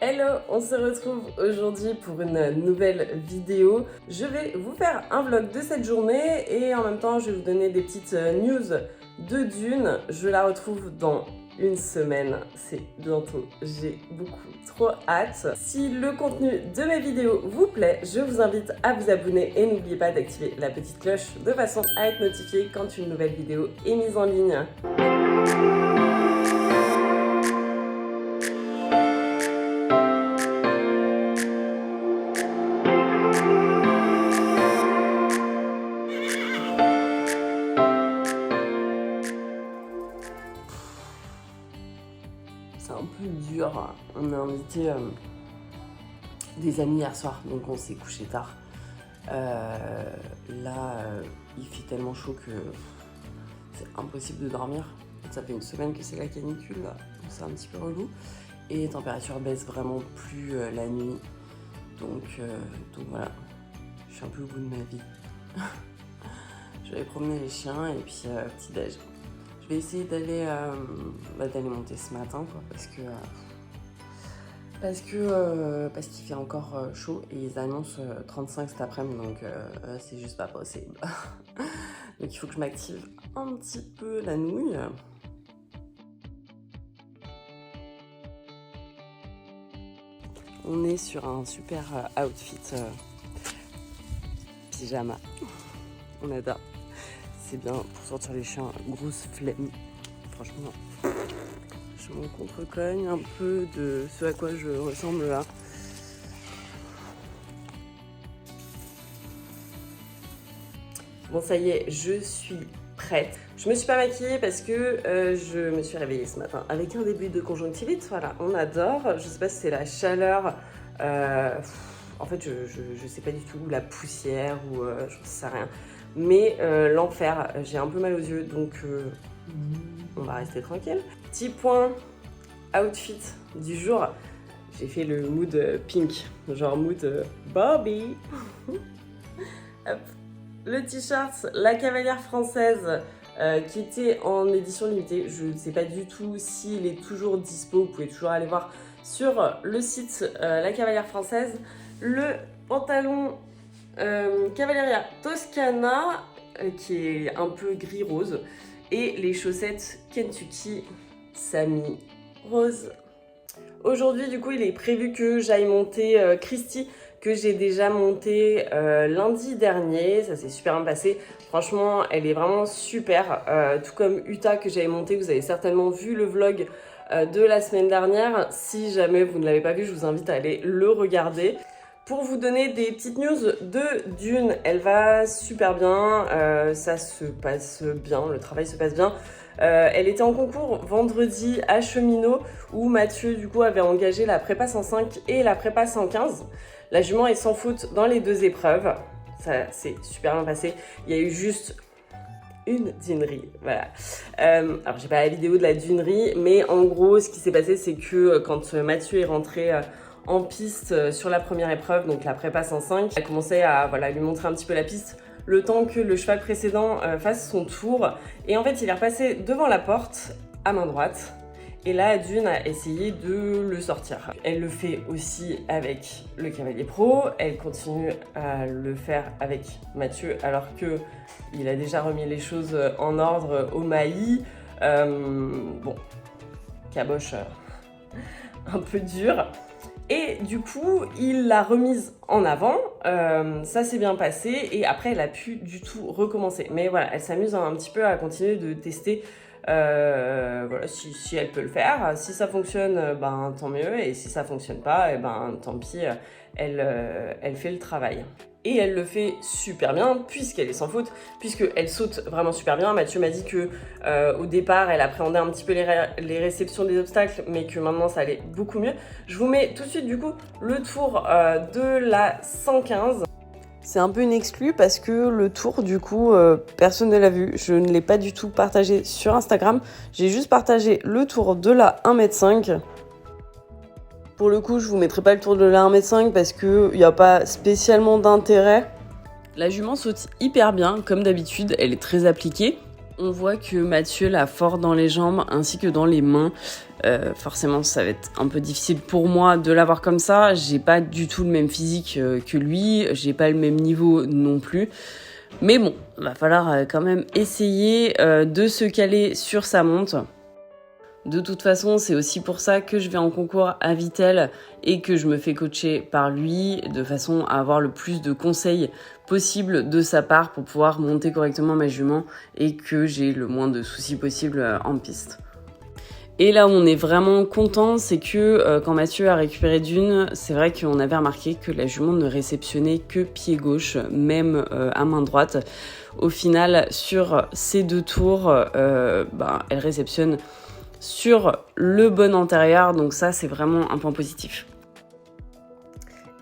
Hello, on se retrouve aujourd'hui pour une nouvelle vidéo. Je vais vous faire un vlog de cette journée et en même temps je vais vous donner des petites news de Dune. Je la retrouve dans une semaine, c'est bientôt, j'ai beaucoup trop hâte. Si le contenu de mes vidéos vous plaît, je vous invite à vous abonner et n'oubliez pas d'activer la petite cloche de façon à être notifié quand une nouvelle vidéo est mise en ligne. C'est un peu dur, on a invité des amis hier soir, donc on s'est couché tard. Il fait tellement chaud que c'est impossible de dormir. Ça fait une semaine que c'est la canicule, là. C'est un petit peu relou. Et les températures baissent vraiment plus la nuit. Donc voilà, je suis un peu au bout de ma vie. Je vais promener les chiens et puis petit déj. Je vais essayer d'aller monter ce matin, quoi, parce qu'il fait encore chaud et ils annoncent 35 cet après-midi, donc c'est juste pas possible. Donc il faut que je m'active un petit peu la nouille. On est sur un super outfit pyjama. On adore. C'est bien pour sortir les chiens, grosse flemme. Franchement, je m'en contre-cogne un peu de ce à quoi je ressemble là. Bon, ça y est, je suis prête. Je me suis pas maquillée parce que je me suis réveillée ce matin avec un début de conjonctivite. Voilà, on adore. Je sais pas si c'est la chaleur. En fait, je sais pas du tout, la poussière ou j'en sais rien. Mais l'enfer, j'ai un peu mal aux yeux, donc on va rester tranquille. Petit point outfit du jour. J'ai fait le mood pink, genre mood Barbie. Hop. Le t-shirt La Cavalière Française qui était en édition limitée. Je ne sais pas du tout s'il est toujours dispo. Vous pouvez toujours aller voir sur le site La Cavalière Française. Le pantalon Cavalleria Toscana qui est un peu gris-rose. Et les chaussettes Kentucky Samy Rose. Aujourd'hui, du coup, il est prévu que j'aille monter Christy, que j'ai déjà monté lundi dernier. Ça s'est super bien passé. Franchement, elle est vraiment super. Tout comme Uta que j'avais monté. Vous avez certainement vu le vlog de la semaine dernière. Si jamais vous ne l'avez pas vu, je vous invite à aller le regarder. Pour vous donner des petites news de Dune, elle va super bien, ça se passe bien, le travail se passe bien. Elle était en concours vendredi à Cheminot où Mathieu du coup avait engagé la prépa 105 et la prépa 115. La jument est sans faute dans les deux épreuves, ça s'est super bien passé. Il y a eu juste une dunerie, voilà. Alors j'ai pas la vidéo de la dunerie, mais en gros ce qui s'est passé c'est que quand Mathieu est rentré en piste sur la première épreuve, donc la prépa 105. Elle a commencé à lui montrer un petit peu la piste, le temps que le cheval précédent fasse son tour. Et en fait, il est repassé devant la porte, à main droite. Et là, Dune a essayé de le sortir. Elle le fait aussi avec le cavalier pro. Elle continue à le faire avec Mathieu, alors qu'il a déjà remis les choses en ordre au maillis. Bon, caboche un peu dure. Et du coup, il l'a remise en avant, ça s'est bien passé et après elle a pu du tout recommencer. Mais voilà, elle s'amuse un petit peu à continuer de tester si elle peut le faire. Si ça fonctionne, ben tant mieux, et si ça fonctionne pas, ben tant pis, elle fait le travail. Et elle le fait super bien puisqu'elle est sans faute, puisqu'elle saute vraiment super bien. Mathieu m'a dit que au départ, elle appréhendait un petit peu les réceptions des obstacles, mais que maintenant, ça allait beaucoup mieux. Je vous mets tout de suite, du coup, le tour de la 115. C'est un peu une exclue parce que le tour, du coup, personne ne l'a vu. Je ne l'ai pas du tout partagé sur Instagram. J'ai juste partagé le tour de la 1m5. Pour le coup, je vous mettrai pas le tour de la 1m5 parce qu'il n'y a pas spécialement d'intérêt. La jument saute hyper bien, comme d'habitude, elle est très appliquée. On voit que Mathieu l'a fort dans les jambes ainsi que dans les mains. Forcément, ça va être un peu difficile pour moi de l'avoir comme ça. J'ai pas du tout le même physique que lui. J'ai pas le même niveau non plus. Mais bon, va falloir quand même essayer de se caler sur sa montre. De toute façon, c'est aussi pour ça que je vais en concours à Vittel et que je me fais coacher par lui de façon à avoir le plus de conseils possible de sa part pour pouvoir monter correctement ma jument et que j'ai le moins de soucis possible en piste. Et là où on est vraiment content, c'est que quand Mathieu a récupéré Dune, c'est vrai qu'on avait remarqué que la jument ne réceptionnait que pied gauche, même à main droite. Au final, sur ces 2 tours, elle réceptionne sur le bon antérieur, donc ça c'est vraiment un point positif.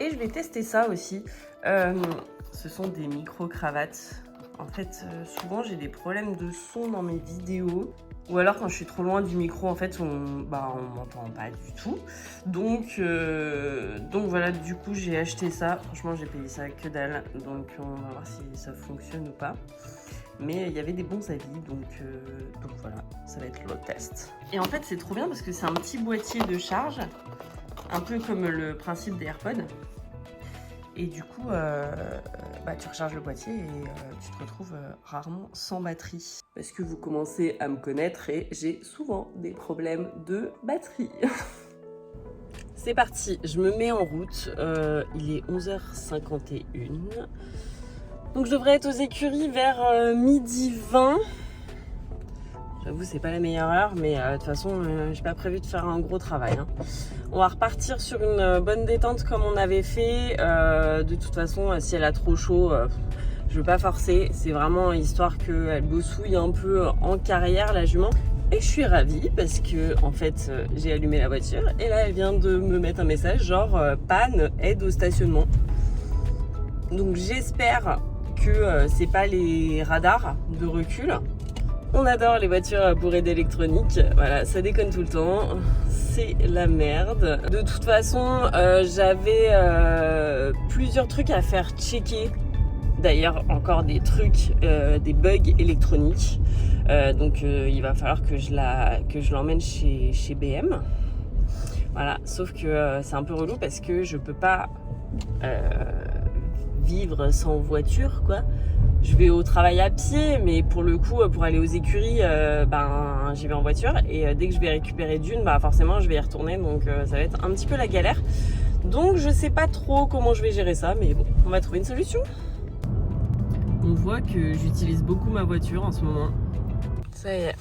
Et je vais tester ça aussi. Ce sont des micro-cravates. En fait, souvent j'ai des problèmes de son dans mes vidéos. Ou alors quand je suis trop loin du micro, en fait, on m'entend pas du tout. Donc voilà, du coup j'ai acheté ça. Franchement, j'ai payé ça que dalle. Donc on va voir si ça fonctionne ou pas. Mais il y avait des bons avis, donc voilà, ça va être le test. Et en fait, c'est trop bien parce que c'est un petit boîtier de charge, un peu comme le principe des AirPods. Et du coup, tu recharges le boîtier et tu te retrouves rarement sans batterie. Parce que vous commencez à me connaître et j'ai souvent des problèmes de batterie. C'est parti, je me mets en route. Il est 11h51. Donc je devrais être aux écuries vers 12h20. J'avoue, c'est pas la meilleure heure, mais de toute façon, j'ai pas prévu de faire un gros travail. Hein. On va repartir sur une bonne détente comme on avait fait. De toute façon, si elle a trop chaud, je veux pas forcer. C'est vraiment histoire qu'elle bossouille un peu en carrière, la jument. Et je suis ravie parce que, en fait, j'ai allumé la voiture et là, elle vient de me mettre un message genre panne, aide au stationnement. Donc j'espère que c'est pas les radars de recul. On adore les voitures bourrées d'électronique, voilà, ça déconne tout le temps, c'est la merde. De toute façon, j'avais plusieurs trucs à faire checker. D'ailleurs, encore des trucs, des bugs électroniques. Donc il va falloir que je l'emmène chez BM. Voilà, sauf que c'est un peu relou parce que je peux pas vivre sans voiture, quoi. Je vais au travail à pied, mais pour le coup, pour aller aux écuries, j'y vais en voiture. Et dès que je vais récupérer Dune, forcément, je vais y retourner. Donc, ça va être un petit peu la galère. Donc, je sais pas trop comment je vais gérer ça, mais bon, on va trouver une solution. On voit que j'utilise beaucoup ma voiture en ce moment. Ça y est,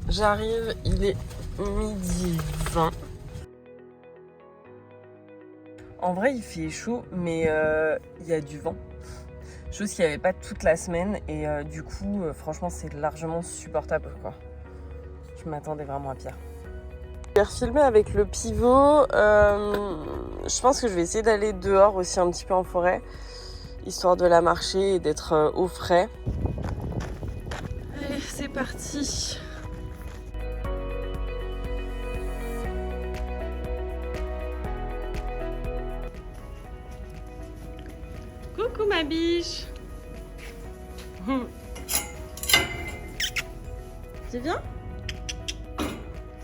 j'arrive, il est 12h20. En vrai, il fait chaud, mais il y a du vent. Chose qu'il n'y avait pas toute la semaine. Et du coup, franchement, c'est largement supportable, quoi. Je m'attendais vraiment à pire. Je vais refilmer avec le pivot. Je pense que je vais essayer d'aller dehors aussi un petit peu en forêt. Histoire de la marcher et d'être au frais. Allez, c'est parti. Coucou ma biche. Tu viens?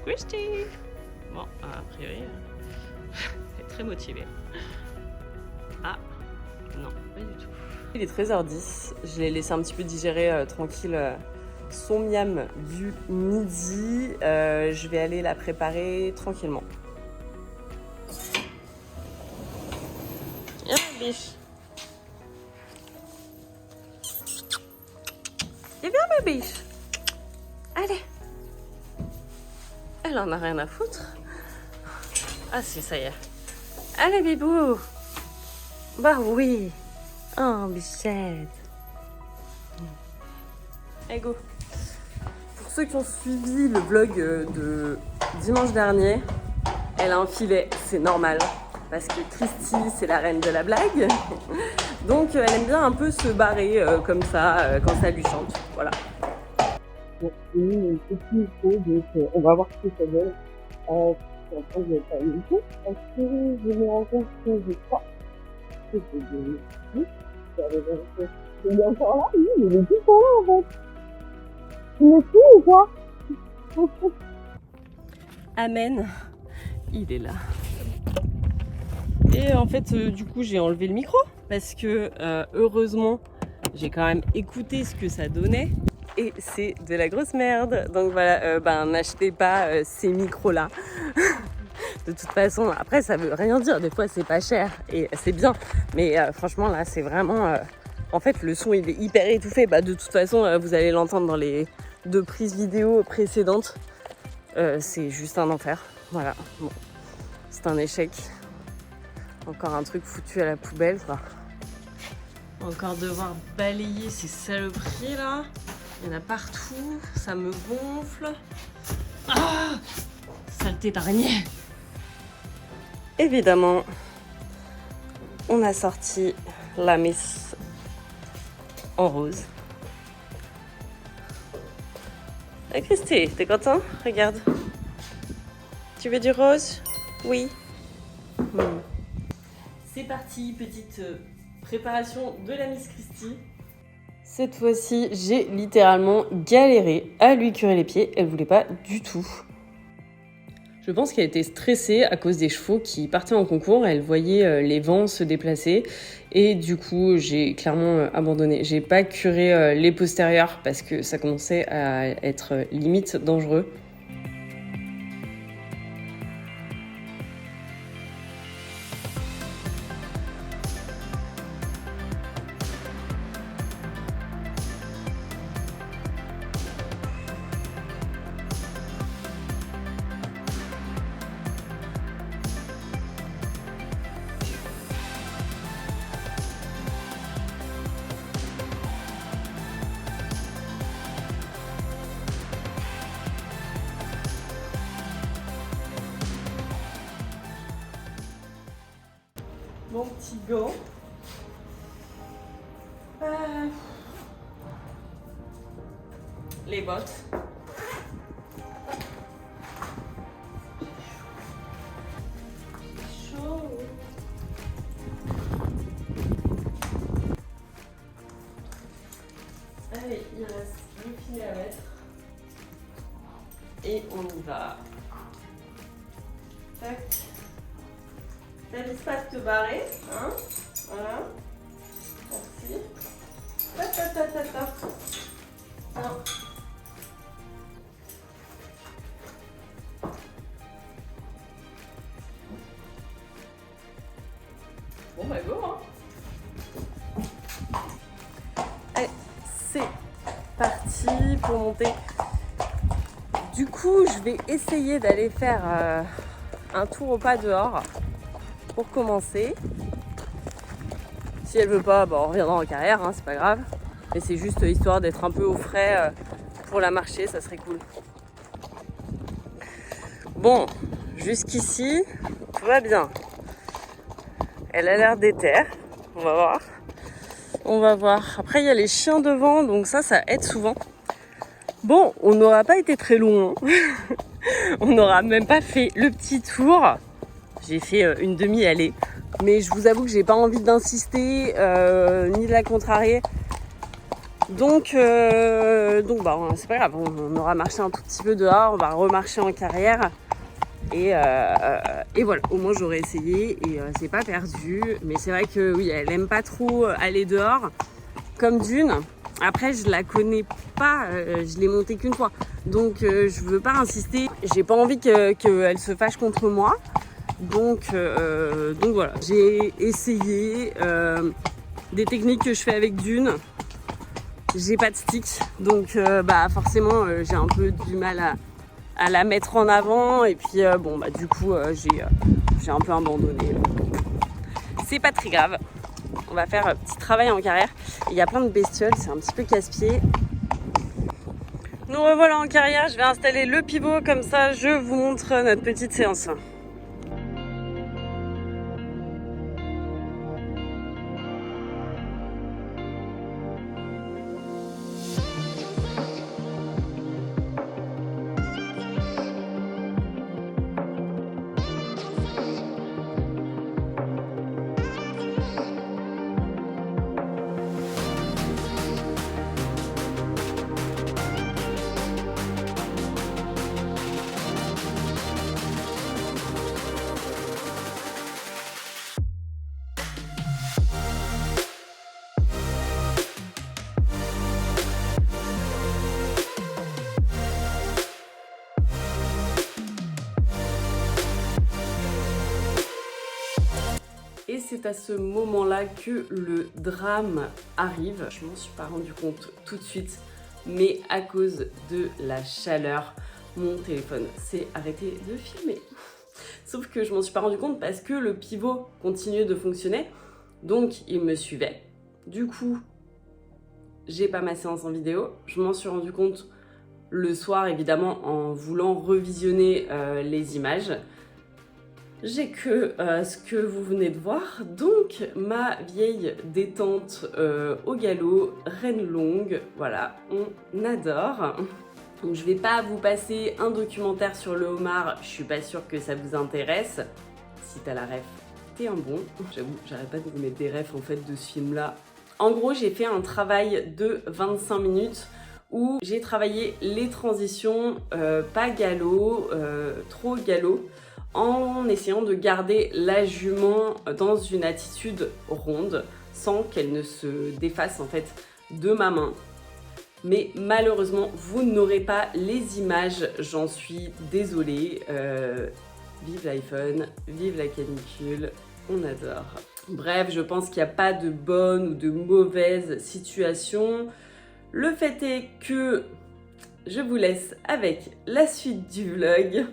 Christy. Bon, a priori, elle est très motivée. Ah, non, pas du tout. Il est 13h10. Je l'ai laissé un petit peu digérer tranquille son miam du midi. Je vais aller la préparer tranquillement. Viens ma biche. Viens ma biche. Allez. Elle en a rien à foutre. Ah si, ça y est. Allez bibou. Bah oui. Oh bichette. Allez go. Pour ceux qui ont suivi le vlog de dimanche dernier, elle a un filet, c'est normal. Parce que Christy, c'est la reine de la blague. Donc elle aime bien un peu se barrer comme ça quand ça lui chante. Voilà. Bon, j'ai mis mon petit micro, donc on va voir ce que ça donne. Je suis en train de faire une émission parce que je me rends compte que je crois que c'est de il est encore là, oui, il est tout le temps là en fait. Tu me suis ou quoi? Amen. Il est là. Et en fait, du coup, j'ai enlevé le micro parce que heureusement, j'ai quand même écouté ce que ça donnait. Et c'est de la grosse merde. Donc voilà, n'achetez pas ces micros-là. De toute façon, après, ça veut rien dire. Des fois, c'est pas cher et c'est bien. Mais franchement, là, c'est vraiment... En fait, le son, il est hyper étouffé. Bah, de toute façon, vous allez l'entendre dans les 2 prises vidéo précédentes. C'est juste un enfer. Voilà. Bon. C'est un échec. Encore un truc foutu à la poubelle, quoi. Encore devoir balayer ces saloperies, là. Il y en a partout. Ça me gonfle. Ah! Saleté d'araignée! Évidemment, on a sorti la Miss en rose. Hey Christy, t'es content? Regarde. Tu veux du rose? Oui. C'est parti, petite préparation de la Miss Christy. Cette fois-ci, j'ai littéralement galéré à lui curer les pieds. Elle voulait pas du tout. Je pense qu'elle était stressée à cause des chevaux qui partaient en concours. Elle voyait les vents se déplacer et du coup, j'ai clairement abandonné. J'ai pas curé les postérieurs parce que ça commençait à être limite dangereux. Mon petit gant. Les bottes. Chaud. Allez, il reste le filet à mettre. Et on y va. Tac. T'avises pas de te barrer, hein? Voilà. Merci. Non. Bon bah go, hein. Allez, c'est parti pour monter. Du coup, je vais essayer d'aller faire un tour au pas dehors. Pour commencer, si elle veut pas, on reviendra en carrière, hein, c'est pas grave. Mais c'est juste histoire d'être un peu au frais pour la marcher, ça serait cool. Bon, jusqu'ici, tout va bien. Elle a l'air déterre, on va voir. On va voir. Après, il y a les chiens devant, donc ça aide souvent. Bon, on n'aura pas été très loin. On n'aura même pas fait le petit tour. J'ai fait une demi-allée, mais je vous avoue que j'ai pas envie d'insister ni de la contrarier. Donc c'est pas grave, on aura marché un tout petit peu dehors, on va remarcher en carrière et voilà, au moins j'aurais essayé et c'est pas perdu. Mais c'est vrai que oui, elle aime pas trop aller dehors, comme Dune. Après, je la connais pas, je l'ai montée qu'une fois, donc je veux pas insister. J'ai pas envie qu'elle se fâche contre moi. Donc voilà, j'ai essayé des techniques que je fais avec Dune. J'ai pas de stick, donc forcément j'ai un peu du mal à la mettre en avant. Et puis du coup j'ai un peu abandonné. C'est pas très grave. On va faire un petit travail en carrière. Il y a plein de bestioles, c'est un petit peu casse-pied. Nous revoilà en carrière, je vais installer le pivot, comme ça je vous montre notre petite séance. Et c'est à ce moment-là que le drame arrive. Je m'en suis pas rendu compte tout de suite, mais à cause de la chaleur, mon téléphone s'est arrêté de filmer. Sauf que je m'en suis pas rendu compte parce que le pivot continuait de fonctionner, donc il me suivait. Du coup, j'ai pas ma séance en vidéo. Je m'en suis rendu compte le soir, évidemment, en voulant revisionner les images. J'ai que ce que vous venez de voir, donc ma vieille détente au galop, reine longue, voilà, on adore. Donc je vais pas vous passer un documentaire sur le homard, je suis pas sûre que ça vous intéresse. Si t'as la ref, t'es un bon. J'avoue, j'arrête pas de vous mettre des refs en fait de ce film-là. En gros, j'ai fait un travail de 25 minutes où j'ai travaillé les transitions, pas galop, trop galop, en essayant de garder la jument dans une attitude ronde sans qu'elle ne se défasse en fait de ma main. Mais malheureusement, vous n'aurez pas les images, j'en suis désolée. Vive l'iPhone, vive la canicule, on adore. Bref, je pense qu'il n'y a pas de bonne ou de mauvaise situation. Le fait est que je vous laisse avec la suite du vlog.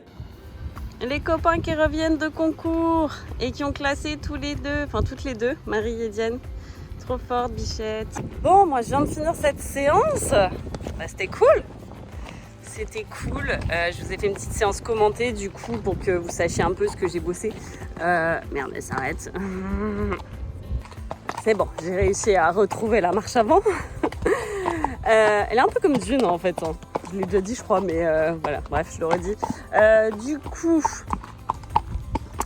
Les copains qui reviennent de concours et qui ont classé tous les deux, enfin toutes les deux, Marie et Diane. Trop forte, bichette. Bon, moi je viens de finir cette séance. Bah, c'était cool. C'était cool. Je vous ai fait une petite séance commentée du coup pour que vous sachiez un peu ce que j'ai bossé. Merde, elle s'arrête. C'est bon, j'ai réussi à retrouver la marche avant. Elle est un peu comme Dune en fait. Hein. Je l'ai déjà dit je crois, mais voilà, bref, je l'aurais dit. Du coup,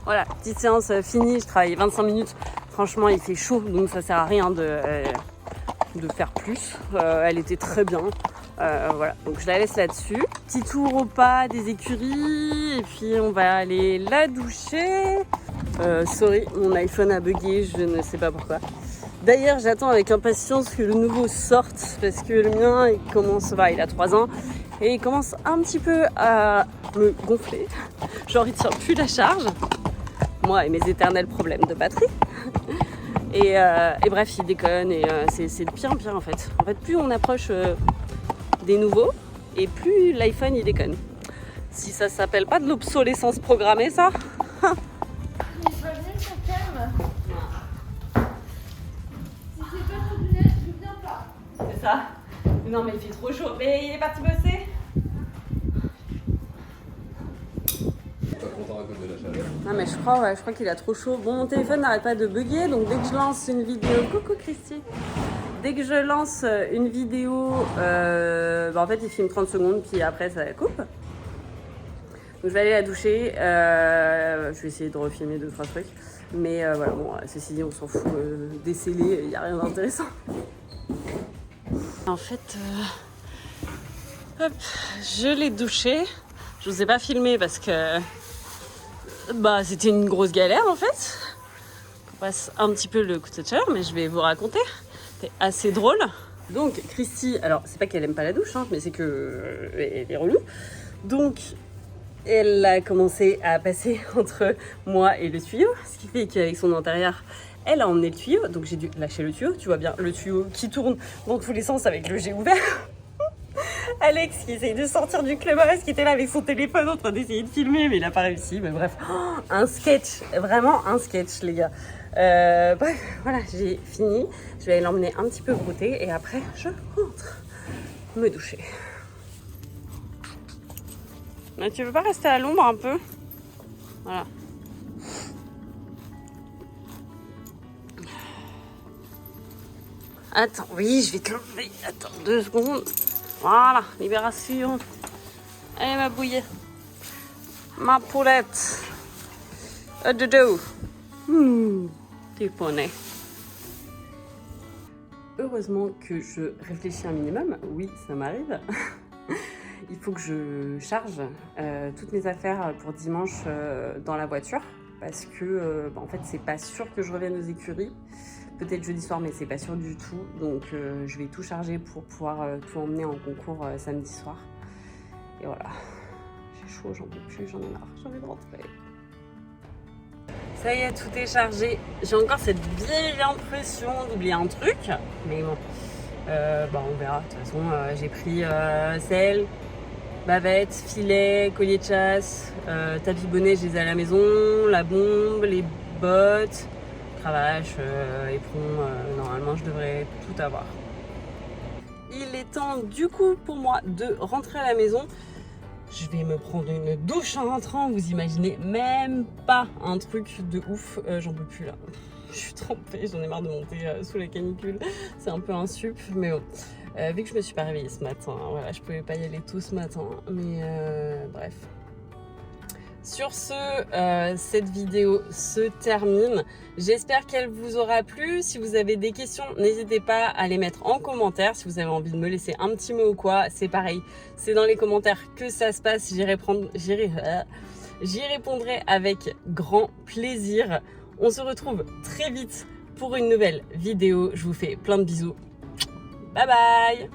voilà, petite séance finie, je travaille 25 minutes. Franchement, il fait chaud, donc ça sert à rien de faire plus. Elle était très bien. Voilà, donc je la laisse là-dessus. Petit tour au pas des écuries, et puis on va aller la doucher. Sorry, mon iPhone a bugué, je ne sais pas pourquoi. D'ailleurs, j'attends avec impatience que le nouveau sorte, parce que le mien, il a 3 ans, et il commence un petit peu à me gonfler. Genre, il tient plus la charge. Moi et mes éternels problèmes de batterie. Et bref, il déconne, et c'est de pire en pire en fait. En fait, plus on approche des nouveaux, et plus l'iPhone il déconne. Si ça s'appelle pas de l'obsolescence programmée, ça. C'est ça. Non mais il fait trop chaud. Mais il est parti bosser. Pas content à cause de la chaleur. Non mais je crois qu'il a trop chaud. Bon, mon téléphone n'arrête pas de bugger, donc dès que je lance une vidéo... Coucou Christy. Dès que je lance une vidéo, en fait il filme 30 secondes, puis après ça coupe. Donc je vais aller la doucher. Je vais essayer de refilmer 2-3 trucs. Mais voilà, bon, ceci dit, on s'en fout des scellés, il n'y a rien d'intéressant. En fait, hop, je l'ai douché. Je vous ai pas filmé parce que c'était une grosse galère en fait. On passe un petit peu le coup de chaleur, mais je vais vous raconter. C'était assez drôle. Donc Christy, alors c'est pas qu'elle aime pas la douche, hein, mais c'est que elle est relou. Donc elle a commencé à passer entre moi et le tuyau, ce qui fait qu'avec son intérieur, elle a emmené le tuyau, donc j'ai dû lâcher le tuyau. Tu vois bien le tuyau qui tourne dans tous les sens avec le jet ouvert. Alex qui essaye de sortir du clubhouse, qui était là avec son téléphone en train d'essayer de filmer, mais il n'a pas réussi. Mais bref, un sketch, vraiment un sketch les gars. Bref, voilà, j'ai fini. Je vais aller l'emmener un petit peu brouter et après je rentre me doucher. Mais tu veux pas rester à l'ombre un peu? Voilà. Attends, oui, je vais te l'enlever. Attends, 2 secondes. Voilà, libération. Allez, ma bouillie. Ma poulette. Dodo. T'es poney. Heureusement que je réfléchis un minimum. Oui, ça m'arrive. Il faut que je charge toutes mes affaires pour dimanche dans la voiture. Parce que, en fait, c'est pas sûr que je revienne aux écuries. Peut-être jeudi soir, mais c'est pas sûr du tout. Donc je vais tout charger pour pouvoir tout emmener en concours samedi soir. Et voilà. J'ai chaud, j'en peux plus, j'en ai marre, j'ai envie de rentrer. Ça y est, tout est chargé. J'ai encore cette vieille impression d'oublier un truc, mais bon, on verra. De toute façon, j'ai pris sel, bavette, filet, collier de chasse, tapis bonnet, je les ai à la maison, la bombe, les bottes, cravache, éperon, normalement je devrais tout avoir. Il est temps du coup pour moi de rentrer à la maison. Je vais me prendre une douche en rentrant, vous imaginez même pas un truc de ouf, j'en peux plus là. Je suis trempée, j'en ai marre de monter sous la canicule, c'est un peu un sup, mais bon. Vu que je me suis pas réveillée ce matin, voilà, je pouvais pas y aller tôt ce matin, mais bref. Sur ce, cette vidéo se termine. J'espère qu'elle vous aura plu. Si vous avez des questions, n'hésitez pas à les mettre en commentaire. Si vous avez envie de me laisser un petit mot ou quoi, c'est pareil. C'est dans les commentaires que ça se passe. J'y répondrai avec grand plaisir. On se retrouve très vite pour une nouvelle vidéo. Je vous fais plein de bisous. Bye bye!